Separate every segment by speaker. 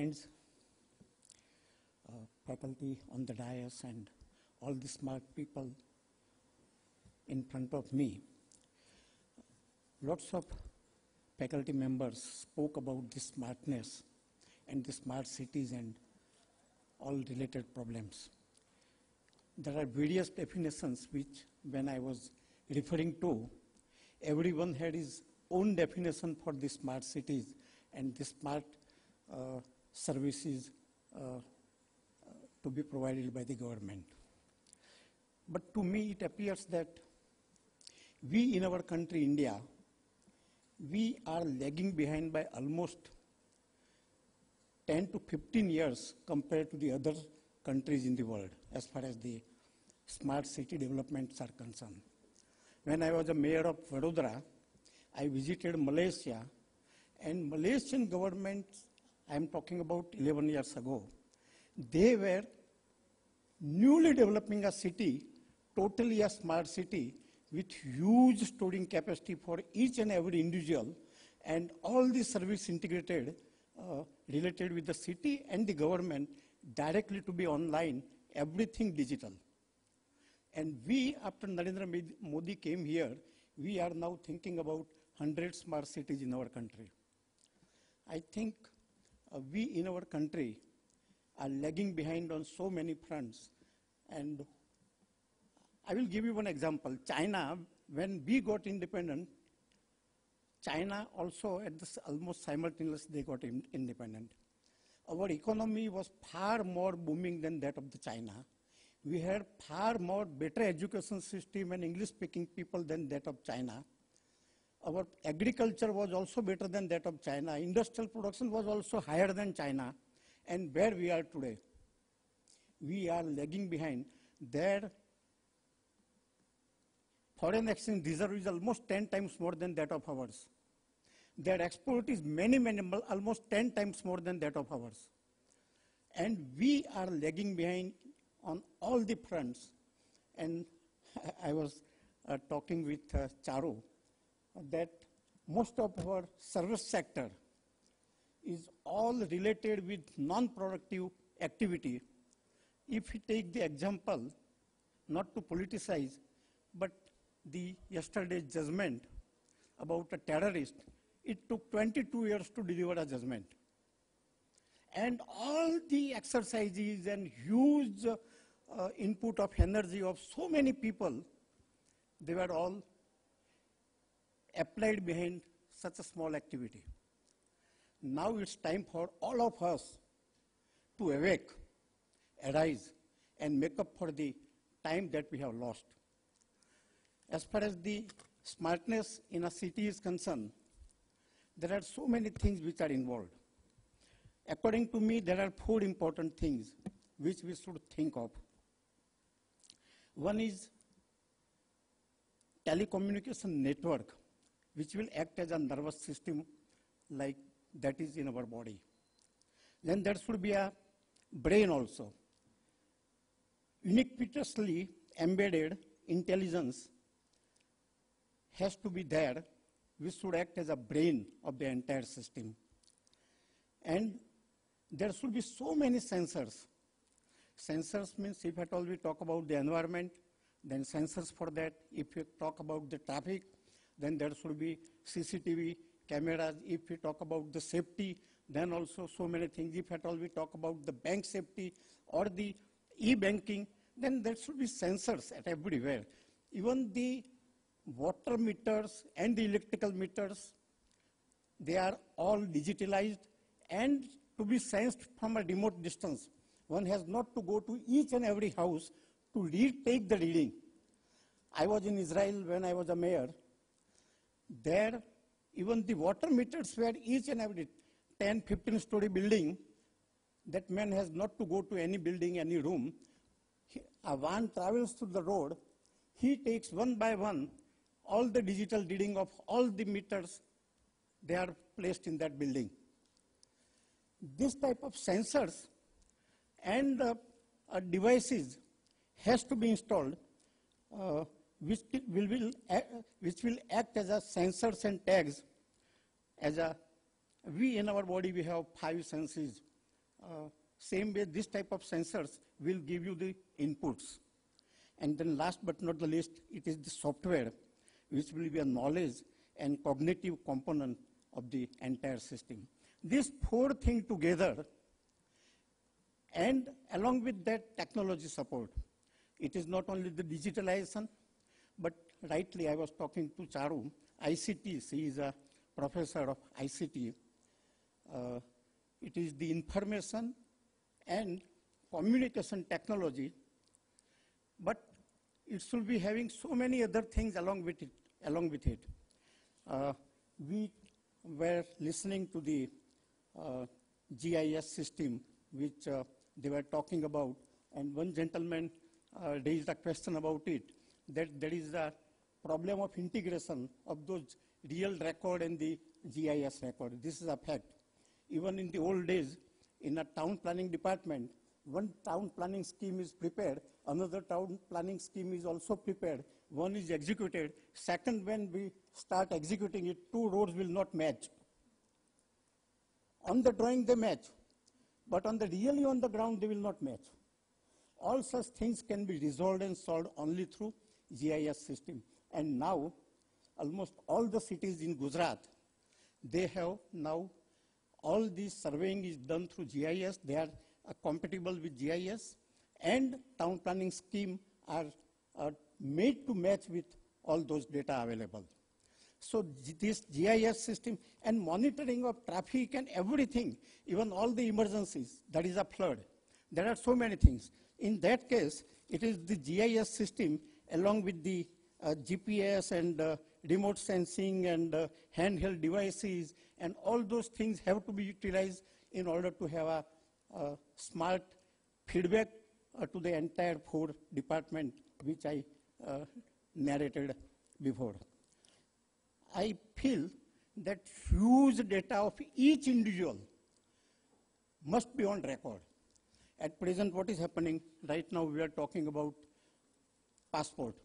Speaker 1: friends, faculty on the dais, and all the smart people in front of me. Lots of faculty members spoke about the smartness and the smart cities and all related problems. There are various definitions which, when I was referring to, everyone had his own definition for the smart cities and the smart services to be provided by the government. But to me, it appears that we in our country, India, we are lagging behind by almost 10 to 15 years compared to the other countries in the world as far as the smart city developments are concerned. When I was a mayor of Vadodara, I visited Malaysia, and Malaysian government, I am talking about 11 years ago, they were newly developing a city, totally a smart city, with huge storing capacity for each and every individual, and all the service integrated related with the city and the government directly to be online, everything digital. And we, after Narendra Modi came here, we are now thinking about 100 smart cities in our country. I think we in our country are lagging behind on so many fronts. And I will give you one example. China, when we got independent, China also at this almost simultaneously they got independent. Our economy was far more booming than that of the China. We had far more better education system and English-speaking people than that of China. Our agriculture was also better than that of China. Industrial production was also higher than China. And where we are today, we are lagging behind. Their foreign exchange reserve is almost 10 times more than that of ours. Their export is almost 10 times more than that of ours. And we are lagging behind on all the fronts. And I was talking with Charu that most of our service sector is all related with non-productive activity. If we take the example, not to politicize, but the yesterday's judgment about a terrorist, it took 22 years to deliver a judgment. And all the exercises and huge input of energy of so many people, they were all applied behind such a small activity. Now it's time for all of us to awake, arise, and make up for the time that we have lost. As far as the smartness in a city is concerned, there are so many things which are involved. According to me, there are 4 important things which we should think of. One is telecommunication network, which will act as a nervous system like that is in our body. Then there should be a brain also. Ubiquitously embedded intelligence has to be there, which should act as a brain of the entire system. And there should be so many sensors. Sensors means if at all we talk about the environment, then sensors for that. If we talk about the traffic, then there should be CCTV cameras. If we talk about the safety, then also so many things. If at all we talk about the bank safety or the e-banking, then there should be sensors at everywhere. Even the water meters and the electrical meters, they are all digitalized and to be sensed from a remote distance. One has not to go to each and every house to take the reading. I was in Israel when I was a mayor. There, even the water meters were each and every 10, 15-story building. That man has not to go to any building, any room. A van travels through the road. He takes one by one all the digital reading of all the meters. They are placed in that building. This type of sensors and devices has to be installed, which will act as a sensors and tags. We in our body, we have 5 senses: same way this type of sensors will give you the inputs. And then last but not the least, it is the software which will be a knowledge and cognitive component of the entire system. These four things together, and along with that technology support, it is not only the digitalization, but rightly I was talking to Charu, ICT, she is a professor of ICT. It is the information and communication technology, but it should be having so many other things along with it. We were listening to the GIS system, which they were talking about, and one gentleman raised a question about it, that there is a problem of integration of those real record and the GIS record. This is a fact. Even in the old days, in a town planning department, one town planning scheme is prepared, another town planning scheme is also prepared, one is executed. Second, when we start executing it, two roads will not match. On the drawing they match, but really on the ground they will not match. All such things can be resolved and solved only through GIS system. And now, almost all the cities in Gujarat, they have now, all this surveying is done through GIS. They are compatible with GIS, and town planning scheme are made to match with all those data available. So this GIS system and monitoring of traffic and everything, even all the emergencies, that is a flood. There are so many things. In that case, it is the GIS system along with the GPS and remote sensing and handheld devices, and all those things have to be utilized in order to have a smart feedback to the entire four department which I narrated before. I feel that huge data of each individual must be on record. At present, what is happening right now, we are talking about passport.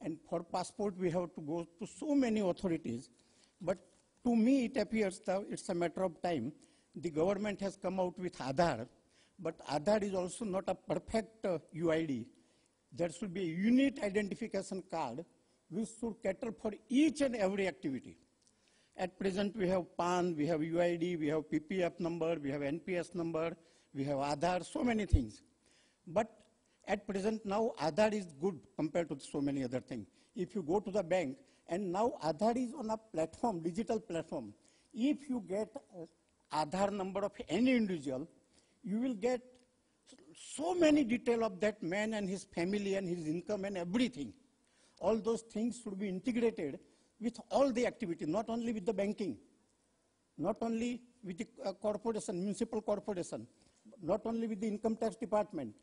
Speaker 1: And for passport, we have to go to so many authorities. But to me, it appears that it's a matter of time. The government has come out with Aadhaar, but Aadhaar is also not a perfect UID. There should be a unit identification card which should cater for each and every activity. At present, we have PAN, we have UID, we have PPF number, we have NPS number, we have Aadhaar, so many things. But at present now, Aadhaar is good compared to so many other things. If you go to the bank, and now Aadhaar is on a platform, digital platform. If you get Aadhaar number of any individual, you will get so many detail of that man and his family and his income and everything. All those things should be integrated with all the activity, not only with the banking, not only with the corporation, municipal corporation, not only with the income tax department,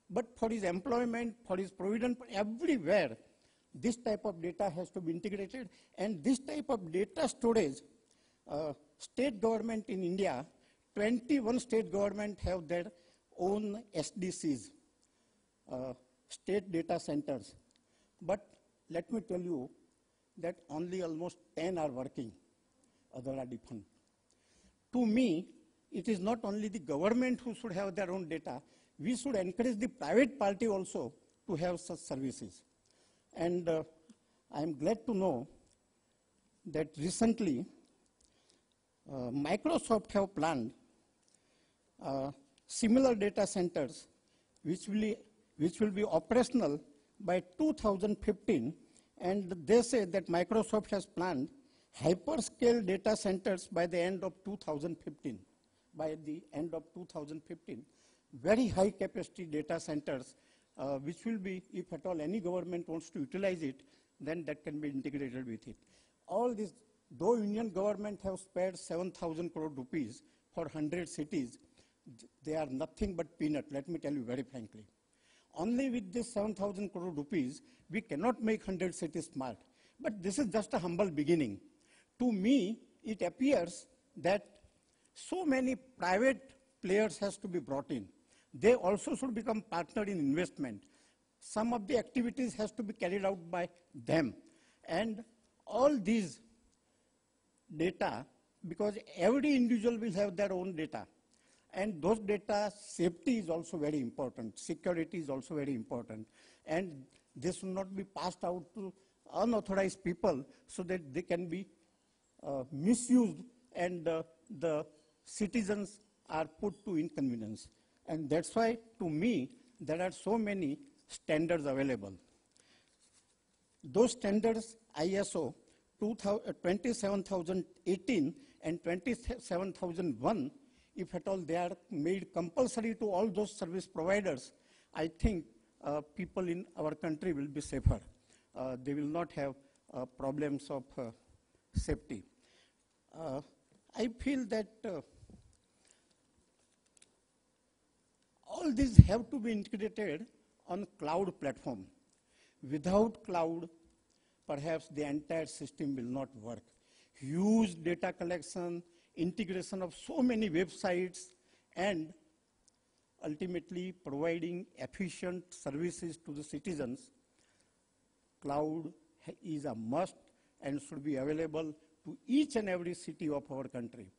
Speaker 1: but for his employment, for his provident, everywhere, this type of data has to be integrated. And this type of data storage, state government in India, 21 state government have their own SDCs, state data centers. But let me tell you that only almost 10 are working, others are defunct. To me, it is not only the government who should have their own data, we should encourage the private party also to have such services. And I am glad to know that recently Microsoft have planned similar data centers which will be operational by 2015, and they say that Microsoft has planned hyperscale data centers by the end of 2015. By the end of 2015, very high capacity data centers, which will be, if at all any government wants to utilize it, then that can be integrated with it. All this, though Union government have spared 7,000 crore rupees for 100 cities, they are nothing but peanut, let me tell you very frankly. Only with this 7,000 crore rupees, we cannot make 100 cities smart. But this is just a humble beginning. To me, it appears that so many private players has to be brought in. They also should become partner in investment. Some of the activities has to be carried out by them. And all these data, because every individual will have their own data. And those data safety is also very important. Security is also very important. And this should not be passed out to unauthorized people so that they can be misused and the citizens are put to inconvenience. And that's why, to me, there are so many standards available. Those standards, ISO 27018 and 27001, if at all they are made compulsory to all those service providers, I think people in our country will be safer. They will not have problems of safety. I feel that all these have to be integrated on cloud platform. Without cloud, perhaps the entire system will not work. Huge data collection, integration of so many websites, and ultimately providing efficient services to the citizens. Cloud is a must and should be available to each and every city of our country.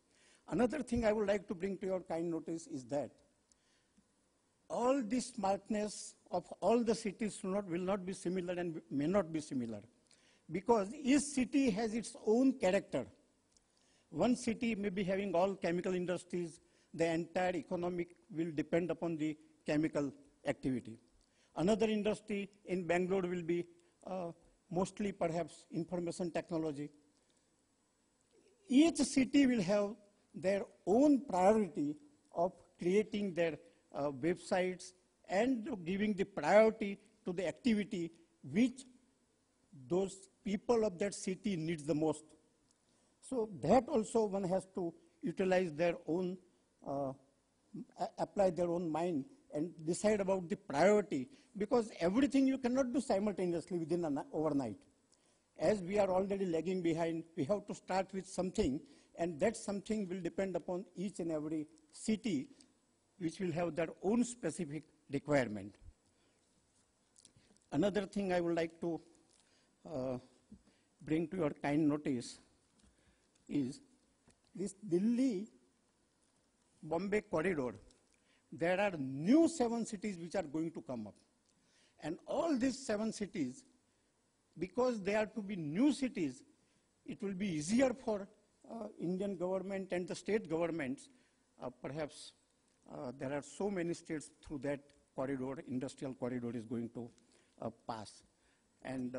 Speaker 1: Another thing I would like to bring to your kind notice is that all the smartness of all the cities will not be similar and may not be similar, because each city has its own character. One city may be having all chemical industries, the entire economic will depend upon the chemical activity. Another industry in Bangalore will be mostly perhaps information technology. Each city will have their own priority of creating their websites and giving the priority to the activity which those people of that city needs the most. So that also one has to utilize their own, apply their own mind and decide about the priority, because everything you cannot do simultaneously within overnight. As we are already lagging behind, we have to start with something, and that something will depend upon each and every city, which will have their own specific requirement. Another thing I would like to bring to your kind notice is this Delhi-Bombay corridor. There are new 7 cities which are going to come up. And all these 7 cities, because they are to be new cities, it will be easier for Indian government and the state governments. Perhaps there are so many states through that corridor, industrial corridor is going to pass. And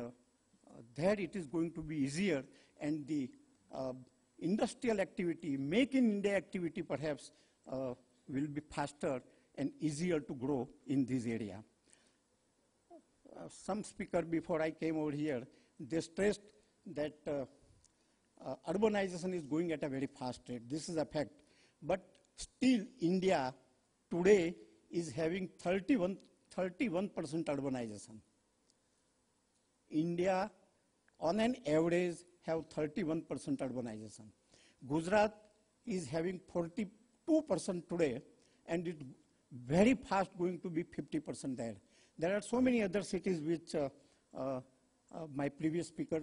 Speaker 1: there it is going to be easier, and the industrial activity, make in India activity perhaps will be faster and easier to grow in this area. Some speaker before I came over here, they stressed that urbanization is going at a very fast rate. This is a fact. But still India today is having 31% urbanization. India on an average have 31% urbanization. Gujarat is having 42% today, and it very fast going to be 50% there. There are so many other cities which my previous speaker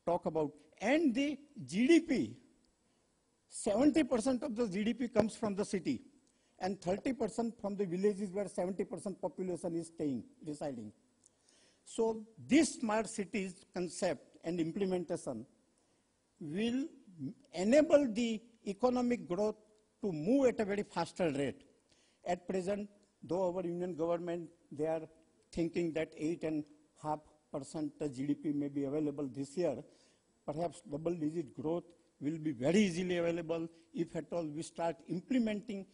Speaker 1: talked about. And the GDP, 70% of the GDP comes from the city, and 30% from the villages where 70% population is residing. So this smart cities concept and implementation will enable the economic growth to move at a very faster rate. At present, though our union government, they are thinking that 8.5% GDP may be available this year, perhaps double-digit growth will be very easily available if at all we start implementing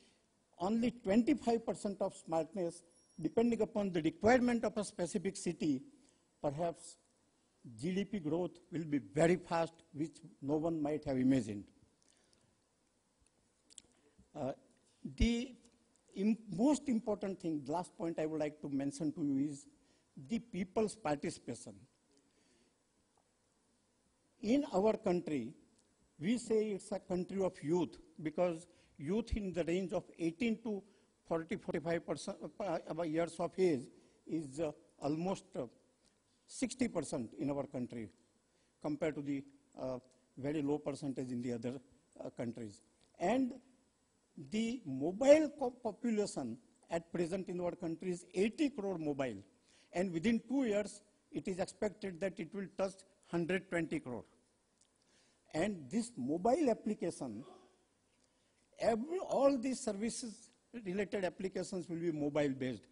Speaker 1: only 25% of smartness, depending upon the requirement of a specific city. Perhaps GDP growth will be very fast, which no one might have imagined. The most important thing, last point I would like to mention to you is the people's participation. In our country, we say it's a country of youth, because youth in the range of 18 to 45% years of age is almost 60% in our country, compared to the very low percentage in the other countries. And The mobile population at present in our country is 80 crore mobile, and within 2 years, it is expected that it will touch 120 crore. And this mobile application, all these services related applications will be mobile based.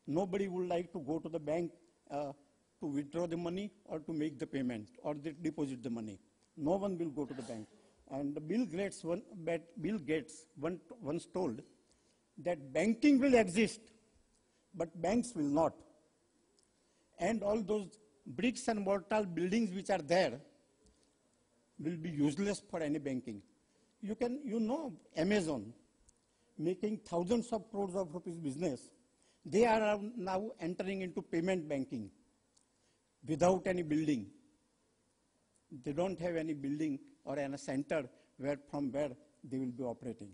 Speaker 1: Nobody would like to go to the bank to withdraw the money or to make the payment or deposit the money. No one will go to the bank. And Bill Gates once told that banking will exist, but banks will not. And all those bricks and mortar buildings which are there will be useless for any banking. You know Amazon, making thousands of crores of rupees business, they are now entering into payment banking without any building. They don't have any building or any center from where they will be operating.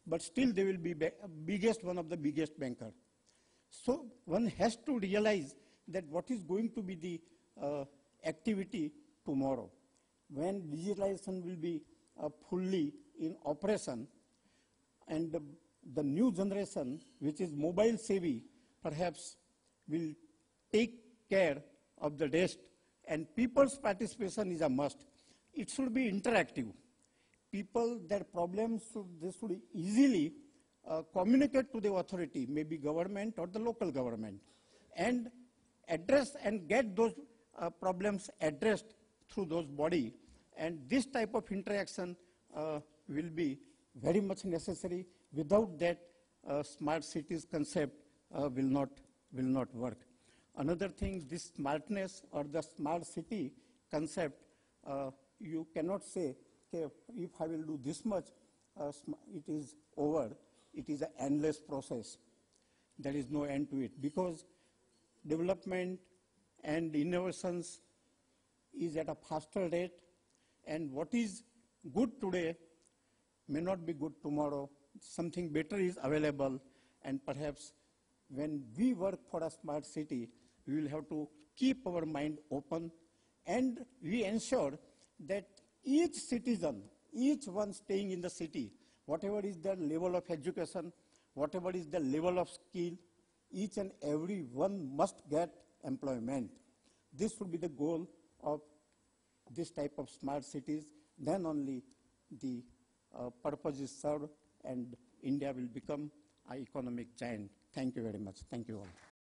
Speaker 1: But still they will be one of the biggest banker. So one has to realize that what is going to be the activity tomorrow. When digitalization will be fully in operation, and the new generation, which is mobile savvy, perhaps will take care of the rest, and people's participation is a must. It should be interactive. People, their problems, they should easily communicate to the authority, maybe government or the local government, and address and get those problems addressed through those body. And this type of interaction will be very much necessary. Without that, smart cities concept will not work. Another thing, this smartness or the smart city concept, you cannot say, okay, if I will do this much, it is over. It is an endless process. There is no end to it, because development and innovations is at a faster rate, and what is good today may not be good tomorrow. Something better is available, and perhaps when we work for a smart city, we will have to keep our mind open, and we ensure that each citizen, each one staying in the city, whatever is their level of education, whatever is their level of skill, each and every one must get employment. This should be the goal of this type of smart cities. Then only the purpose is served, and India will become an economic giant. Thank you very much. Thank you all.